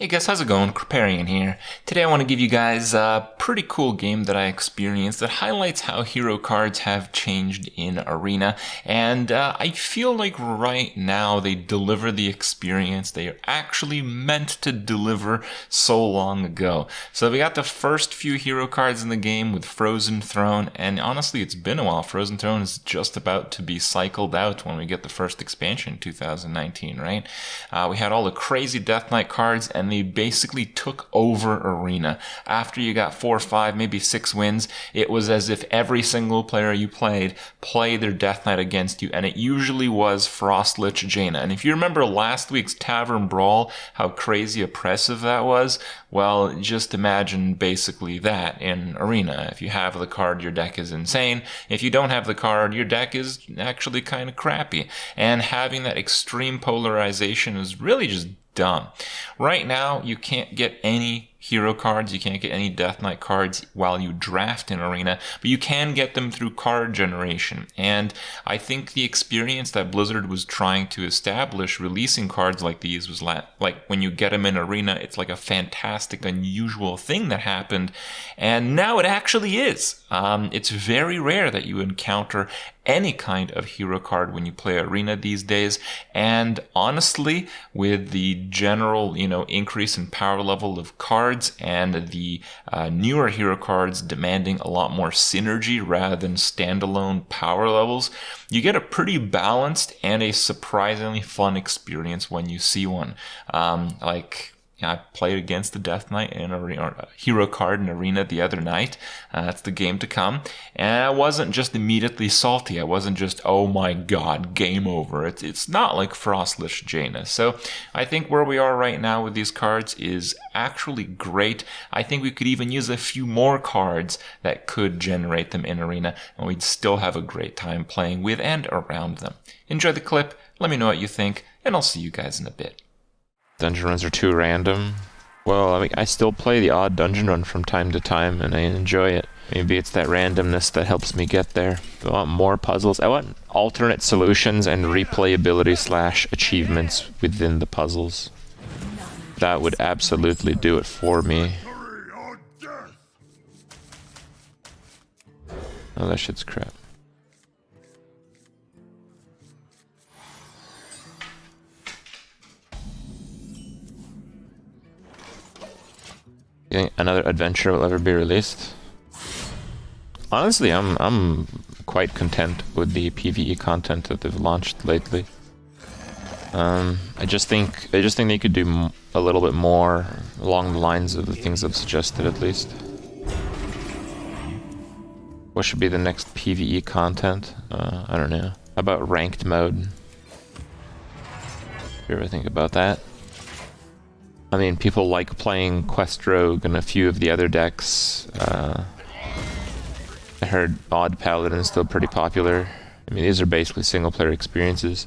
Hey guys, how's it going? Kripparrian here. Today I want to give you guys a pretty cool game that I experienced that highlights how hero cards have changed in Arena, and I feel like right now they deliver the experience they are actually meant to deliver so long ago. So we got the first few hero cards in the game with Frozen Throne, and honestly it's been a while. Frozen Throne is just about to be cycled out when we get the first expansion in 2019, right? We had all the crazy Death Knight cards, and they basically took over Arena. After you got 4, 5, maybe 6 wins, it was as if every single player you played their Death Knight against you, and it usually was Frostlich Jaina. And if you remember last week's Tavern Brawl, how crazy oppressive that was, well, just imagine basically that in Arena. If you have the card, your deck is insane. If you don't have the card, your deck is actually kind of crappy. And having that extreme polarization is really just dumb. Right now, you can't get any hero cards, you can't get any Death Knight cards while you draft in Arena, but you can get them through card generation. And I think the experience that Blizzard was trying to establish releasing cards like these was like when you get them in Arena, it's like a fantastic, unusual thing that happened. And now it actually is. It's very rare that you encounter any kind of hero card when you play Arena these days. And honestly, with the general, increase in power level of cards and the newer hero cards demanding a lot more synergy rather than standalone power levels, you get a pretty balanced and a surprisingly fun experience when you see one. I played against the Death Knight in a hero card in Arena the other night. That's the game to come. And I wasn't just immediately salty. I wasn't just, oh my god, game over. It's not like Frostlich Jaina. So I think where we are right now with these cards is actually great. I think we could even use a few more cards that could generate them in Arena, and we'd still have a great time playing with and around them. Enjoy the clip, let me know what you think, and I'll see you guys in a bit. Dungeon runs are too random. Well, I still play the odd dungeon run from time to time, and I enjoy it. Maybe it's that randomness that helps me get there. I want more puzzles. I want alternate solutions and replayability / achievements within the puzzles. That would absolutely do it for me. Oh, that shit's crap. You think another adventure will ever be released? Honestly, I'm quite content with the PvE content that they've launched lately. I just think they could do a little bit more along the lines of the things I've suggested, at least. What should be the next PvE content? I don't know. How about ranked mode? You ever think about that? I mean, people like playing Quest Rogue and a few of the other decks. I heard Odd Paladin is still pretty popular. I mean, these are basically single-player experiences.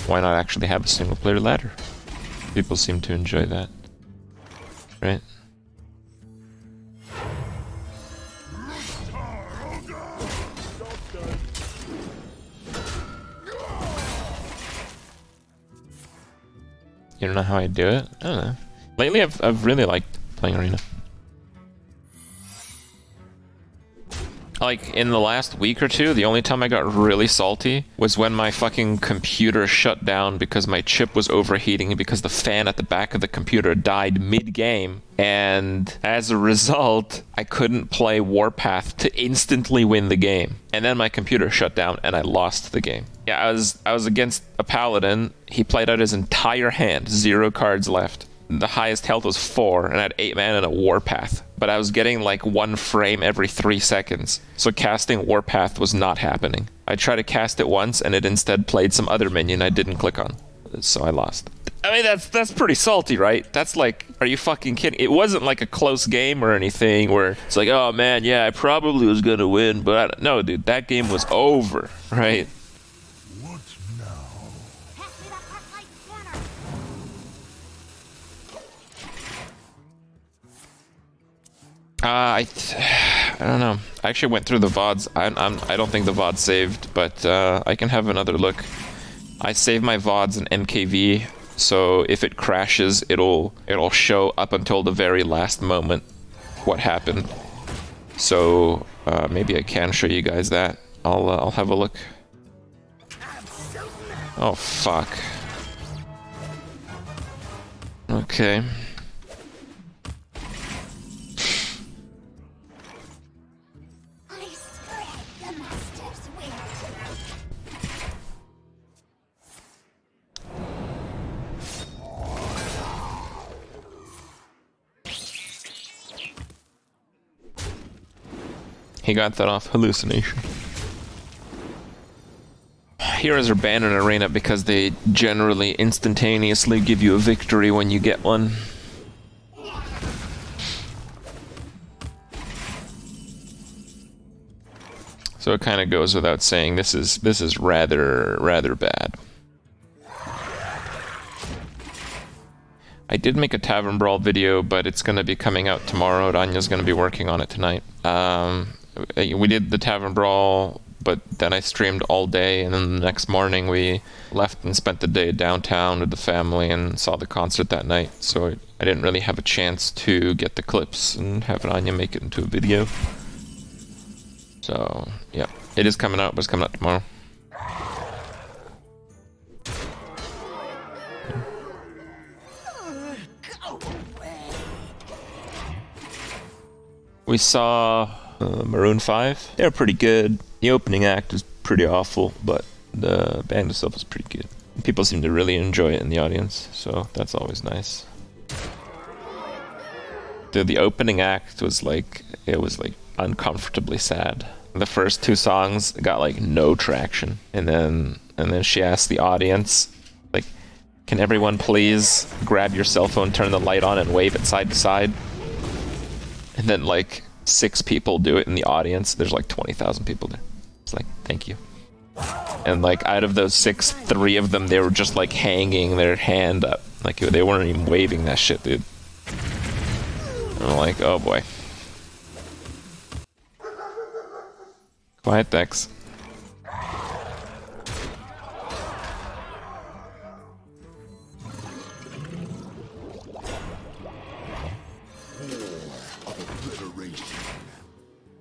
Why not actually have a single-player ladder? People seem to enjoy that. Right? You don't know how I do it? I don't know. Lately, I've really liked playing Arena. Like, in the last week or two, the only time I got really salty was when my fucking computer shut down because my chip was overheating because the fan at the back of the computer died mid-game. And as a result, I couldn't play Warpath to instantly win the game. And then my computer shut down and I lost the game. Yeah, I was against a Paladin. He played out his entire hand, 0 cards left. The highest health was 4, and I had 8 mana and a Warpath. But I was getting like 1 frame every 3 seconds. So casting Warpath was not happening. I tried to cast it once, and it instead played some other minion I didn't click on. So I lost. I mean, that's pretty salty, right? That's like, are you fucking kidding? It wasn't like a close game or anything where it's like, oh man, yeah, I probably was gonna win, but no, dude, that game was over, right? I don't know. I actually went through the VODs. I don't think the VOD saved, but I can have another look. I saved my VODs in MKV So if it crashes, it'll show up until the very last moment what happened. So maybe I can show you guys that. I'll have a look. Oh fuck. Okay. He got that off hallucination. Heroes are banned in Arena because they generally instantaneously give you a victory when you get one. So it kind of goes without saying, this is rather bad. I did make a Tavern Brawl video, but it's going to be coming out tomorrow. Danya's going to be working on it tonight. We did the Tavern Brawl, but then I streamed all day, and then the next morning we left and spent the day downtown with the family and saw the concert that night. So I didn't really have a chance to get the clips and have Anya make it into a video. So, yeah. It is coming out, but it's coming out tomorrow. We saw Maroon 5. They're pretty good. The opening act is pretty awful, but the band itself is pretty good. People seem to really enjoy it in the audience, so that's always nice. The opening act was like, it was like uncomfortably sad. The first two songs got like no traction, and then she asked the audience, like, can everyone please grab your cell phone, turn the light on, and wave it side to side? And then like 6 people do it in the audience. There's like 20,000 people there. It's like, thank you. And like out of those 6, 3 of them, they were just like hanging their hand up. Like they weren't even waving that shit, dude. I'm like, oh boy. Quiet, Dex.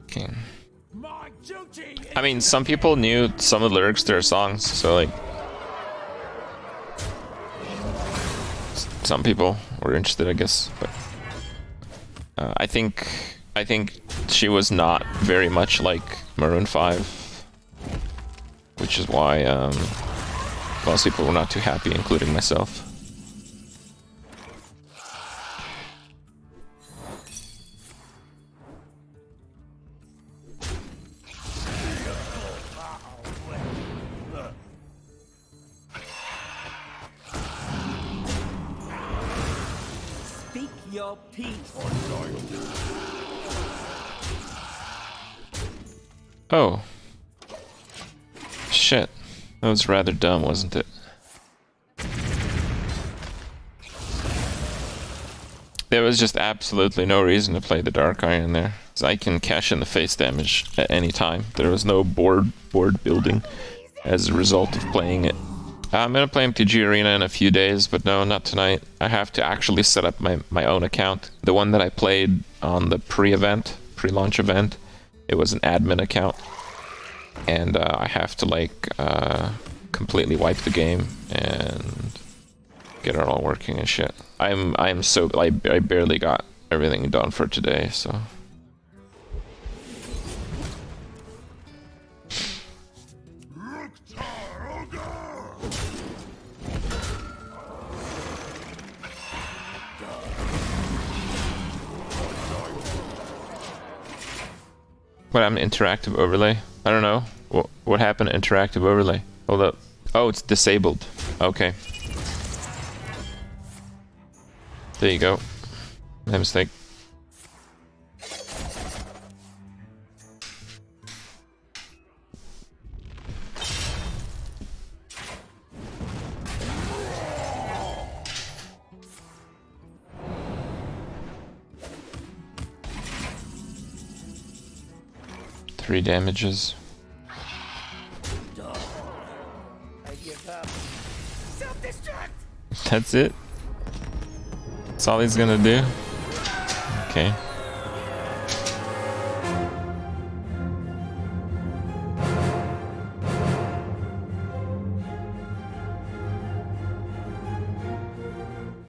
Okay. I mean, some people knew some of the lyrics to their songs, so like some people were interested, I guess. But I think she was not very much like Maroon 5, which is why most people were not too happy, including myself. Speak your peace. Oh. Shit. That was rather dumb, wasn't it? There was just absolutely no reason to play the Dark Iron there. I can cash in the face damage at any time. There was no board building as a result of playing it. I'm gonna play MTG Arena in a few days, but no, not tonight. I have to actually set up my own account. The one that I played on the pre-launch event, it was an admin account. And I have to like completely wipe the game and get it all working and shit. I barely got everything done for today, so. What happened to interactive overlay? I don't know. What happened to interactive overlay? Hold up. Oh, it's disabled. Okay. There you go. My mistake. Three damages. That's it? That's all he's gonna do? Okay.